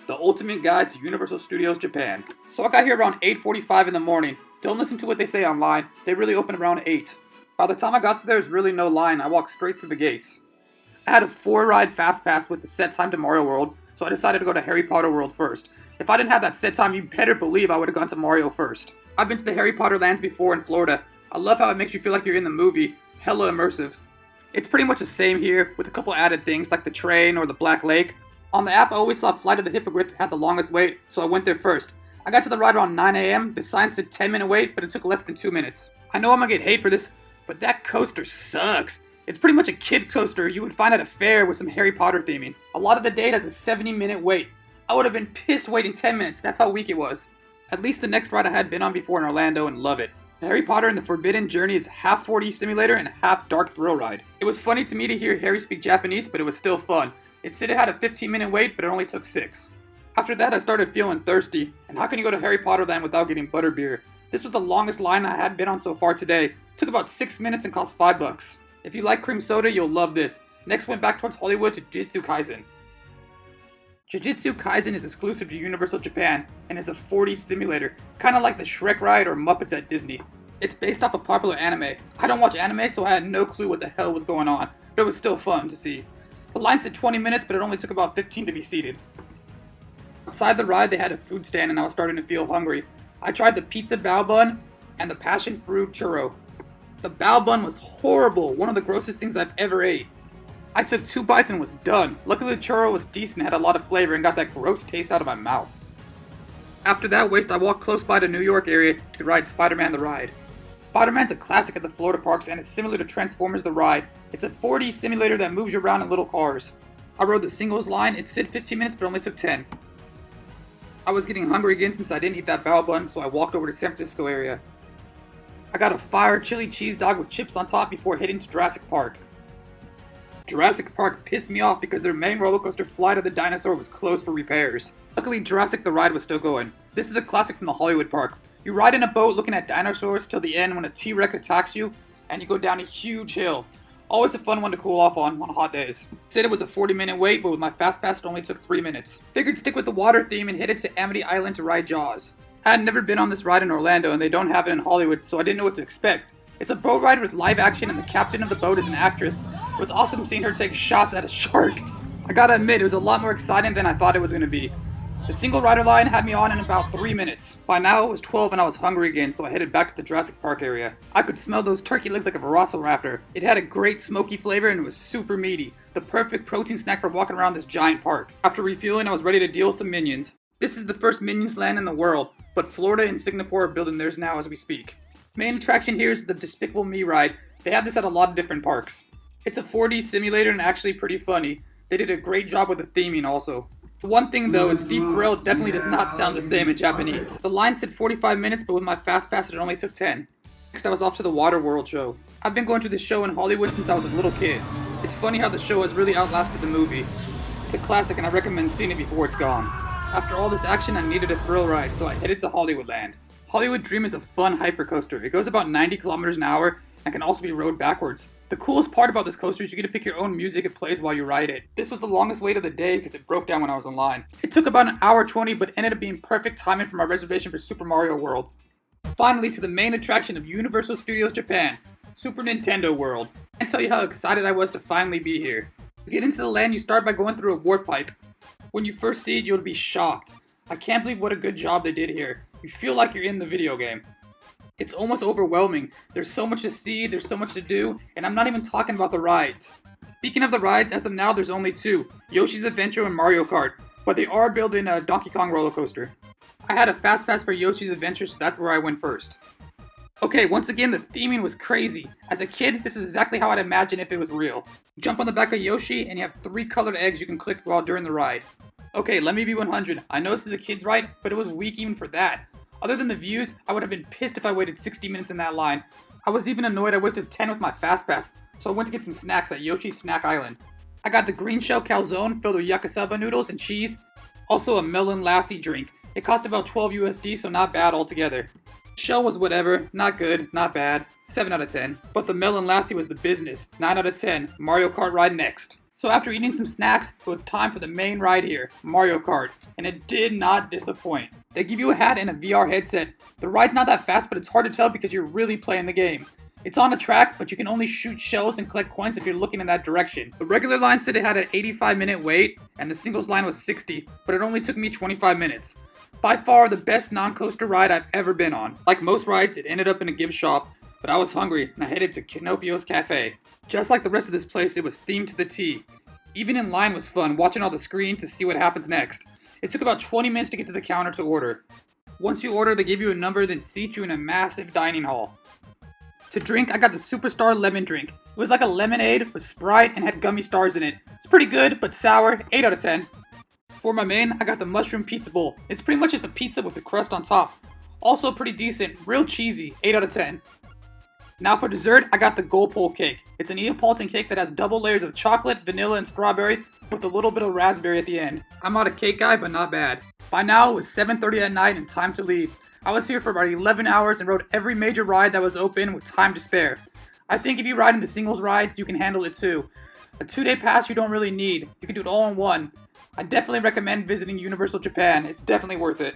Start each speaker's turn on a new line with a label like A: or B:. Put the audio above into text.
A: the ultimate guide to Universal Studios Japan. So I got here around 8:45 in the morning. Don't listen to what they say online. They really open around 8. By the time I got there was really no line. I walked straight through the gates. I had a 4-ride fast pass with the set time to Mario World, so I decided to go to Harry Potter World first. If I didn't have that set time, you better believe I would have gone to Mario first. I've been to the Harry Potter lands before in Florida. I love how it makes you feel like you're in the movie. Hella immersive. It's pretty much the same here, with a couple added things like the train or the Black Lake. On the app, I always saw Flight of the Hippogriff had the longest wait, so I went there first. I got to the ride around 9 a.m. The sign said 10-minute wait, but it took less than 2 minutes. I know I'm gonna get hate for this, but that coaster sucks. It's pretty much a kid coaster you would find at a fair with some Harry Potter theming. A lot of the day it has a 70-minute wait. I would have been pissed waiting 10 minutes, that's how weak it was. At least the next ride I had been on before in Orlando and love it. Harry Potter and the Forbidden Journey is half 4D simulator and half dark thrill ride. It was funny to me to hear Harry speak Japanese, but it was still fun. It said it had a 15-minute wait, but it only took 6. After that, I started feeling thirsty, and how can you go to Harry Potter Land without getting butterbeer? This was the longest line I had been on so far today. It took about 6 minutes and cost $5. If you like cream soda, you'll love this. Next went back towards Hollywood to Jujutsu Kaisen. Jujutsu Kaisen is exclusive to Universal Japan, and is a 4D simulator, kinda like the Shrek ride or Muppets at Disney. It's based off a popular anime. I don't watch anime, so I had no clue what the hell was going on, but it was still fun to see. The line said 20 minutes, but it only took about 15 to be seated. Outside the ride, they had a food stand, and I was starting to feel hungry. I tried the pizza bao bun and the passion fruit churro. The bao bun was horrible, one of the grossest things I've ever ate. I took 2 bites and was done. Luckily the churro was decent, had a lot of flavor, and got that gross taste out of my mouth. After that waste, I walked close by the New York area to ride Spider-Man the Ride. Spider-Man's a classic at the Florida parks and is similar to Transformers the Ride. It's a 4D simulator that moves you around in little cars. I rode the singles line. It said 15 minutes but only took 10. I was getting hungry again since I didn't eat that bao bun, so I walked over to San Francisco area. I got a fire chili cheese dog with chips on top before heading to Jurassic Park. Jurassic Park pissed me off because their main roller coaster, Flight of the Dinosaur, was closed for repairs. Luckily, Jurassic the Ride was still going. This is a classic from the Hollywood park. You ride in a boat looking at dinosaurs till the end when a T-Rex attacks you, and you go down a huge hill. Always a fun one to cool off on hot days. Said it was a 40-minute wait, but with my fast pass it only took 3 minutes. Figured stick with the water theme and headed to Amity Island to ride Jaws. I had never been on this ride in Orlando, and they don't have it in Hollywood, so I didn't know what to expect. It's a boat ride with live action, and the captain of the boat is an actress. It was awesome seeing her take shots at a shark. I gotta admit, it was a lot more exciting than I thought it was gonna be. The single rider line had me on in about 3 minutes. By now it was 12 and I was hungry again, so I headed back to the Jurassic Park area. I could smell those turkey legs like a velociraptor. It had a great smoky flavor and it was super meaty. The perfect protein snack for walking around this giant park. After refueling, I was ready to deal with some Minions. This is the first Minions land in the world, but Florida and Singapore are building theirs now as we speak. Main attraction here is the Despicable Me ride. They have this at a lot of different parks. It's a 4D simulator and actually pretty funny. They did a great job with the theming also. The one thing though is Deep Grill definitely does not sound the same in Japanese. The line said 45 minutes, but with my fast pass it only took 10. Next I was off to the Waterworld show. I've been going to this show in Hollywood since I was a little kid. It's funny how the show has really outlasted the movie. It's a classic and I recommend seeing it before it's gone. After all this action I needed a thrill ride, so I headed to Hollywood Land. Hollywood Dream is a fun hypercoaster. It goes about 90 kilometers an hour and can also be rode backwards. The coolest part about this coaster is you get to pick your own music it plays while you ride it. This was the longest wait of the day because it broke down when I was in line. It took about an hour 20 but ended up being perfect timing for my reservation for Super Mario World. Finally to the main attraction of Universal Studios Japan, Super Nintendo World. I can't tell you how excited I was to finally be here. To get into the land you start by going through a warp pipe. When you first see it you'll be shocked. I can't believe what a good job they did here. You feel like you're in the video game. It's almost overwhelming. There's so much to see, there's so much to do, and I'm not even talking about the rides. Speaking of the rides, as of now there's only 2, Yoshi's Adventure and Mario Kart, but they are building a Donkey Kong roller coaster. I had a fast pass for Yoshi's Adventure, so that's where I went first. Okay, once again the theming was crazy. As a kid, this is exactly how I'd imagine if it was real. You jump on the back of Yoshi and you have 3 colored eggs you can click while during the ride. Okay, let me be 100. I know this is a kid's ride, but it was weak even for that. Other than the views, I would have been pissed if I waited 60 minutes in that line. I was even annoyed I wasted 10 with my fast pass, so I went to get some snacks at Yoshi's Snack Island. I got the green shell calzone filled with yakisoba noodles and cheese, also a melon lassi drink. It cost about 12 USD, so not bad altogether. Shell was whatever, not good, not bad, 7 out of 10. But the melon lassi was the business, 9 out of 10, Mario Kart ride next. So after eating some snacks, it was time for the main ride here, Mario Kart, and it did not disappoint. They give you a hat and a VR headset. The ride's not that fast, but it's hard to tell because you're really playing the game. It's on a track, but you can only shoot shells and collect coins if you're looking in that direction. The regular line said it had an 85-minute wait, and the singles line was 60, but it only took me 25 minutes. By far the best non-coaster ride I've ever been on. Like most rides, it ended up in a gift shop, but I was hungry and I headed to Kinopio Cafe. Just like the rest of this place, it was themed to the T. Even in line was fun, watching all the screens to see what happens next. It took about 20 minutes to get to the counter to order. Once you order, they give you a number, then seat you in a massive dining hall. To drink, I got the Superstar Lemon drink. It was like a lemonade with Sprite and had gummy stars in it. It's pretty good, but sour, 8 out of 10. For my main, I got the Mushroom Pizza Bowl. It's pretty much just a pizza with the crust on top. Also pretty decent, real cheesy, 8 out of 10. Now for dessert, I got the Gold Pole cake. It's an Neapolitan cake that has double layers of chocolate, vanilla, and strawberry with a little bit of raspberry at the end. I'm not a cake guy, but not bad. By now, it was 7:30 at night and time to leave. I was here for about 11 hours and rode every major ride that was open with time to spare. I think if you ride in the singles rides, you can handle it too. A 2-day pass you don't really need. You can do it all in one. I definitely recommend visiting Universal Japan. It's definitely worth it.